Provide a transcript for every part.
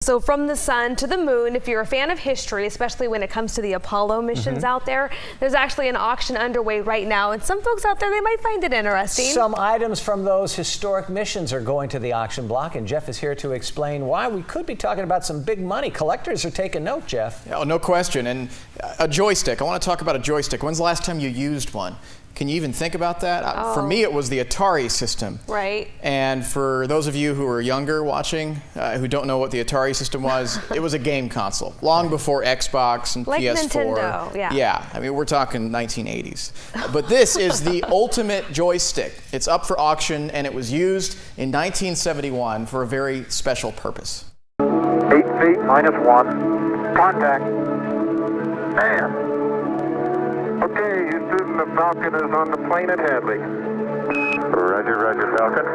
So from the sun to the moon, if you're a fan of history, especially when it comes to the Apollo missions out there, there's actually an auction underway right now, and some folks out there, they might find it interesting. Some items from those historic missions are going to the auction block, and Jeff is here to explain why. We could be talking about some big money. Collectors are taking note, Jeff. Oh, no question. And a joystick. I want to talk about a joystick. When's the last time you used one? Can you even think about that? For me, it was the Atari system. Right. And for those of you who are younger watching, who don't know what the Atari system was, it was a game console, long before Xbox and like PS4. Nintendo, yeah. Yeah, I mean, we're talking 1980s. But this is the ultimate joystick. It's up for auction, and it was used in 1971 for a very special purpose. 8 feet minus 1. Contact. Man. Okay, Houston, the Falcon is on the plane at Hadley. Roger, Roger, Falcon.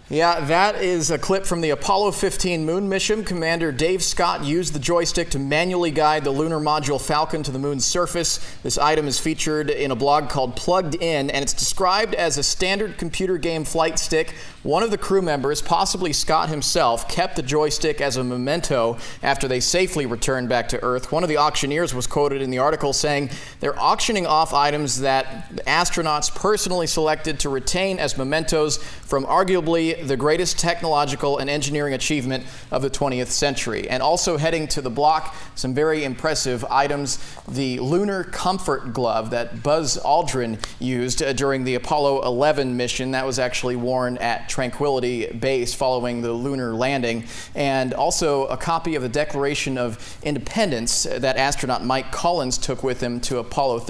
Yeah, that is a clip from the Apollo 15 moon mission. Commander Dave Scott used the joystick to manually guide the lunar module Falcon to the moon's surface. This item is featured in a blog called Plugged In, and it's described as a standard computer game flight stick. One of the crew members, possibly Scott himself, kept the joystick as a memento after they safely returned back to Earth. One of the auctioneers was quoted in the article saying they're auctioning off items that astronauts personally selected to retain as mementos from arguably the greatest technological and engineering achievement of the 20th century. And also heading to the block, some very impressive items. The lunar comfort glove that Buzz Aldrin used during the Apollo 11 mission. That was actually worn at Tranquility Base following the lunar landing. And also a copy of the Declaration of Independence that astronaut Mike Collins took with him to Apollo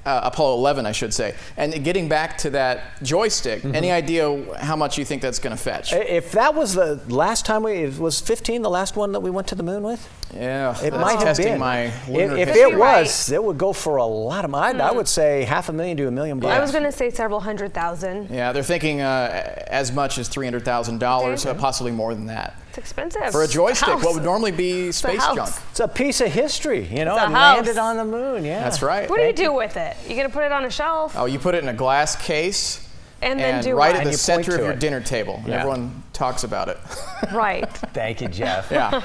11, I should say. And getting back to that joystick, any idea how much you think that's going to fetch? If that was the last time was 15 the last one that we went to the moon with? Yeah, it might have been. My lunar if it was, it would go for a lot of money. I would say $500,000 to $1 million. I was going to say several $100,000. Yeah, they're thinking as much as $300,000, possibly more than that. It's expensive. For a joystick, what would normally be space junk. It's a piece of history, you know, it landed on the moon, yeah. That's right. What do you do with it? You going to put it on a shelf? Oh, you put it in a glass case. And then do right what? at the center of your dinner table. And everyone talks about it. Right. Thank you, Jeff. Yeah.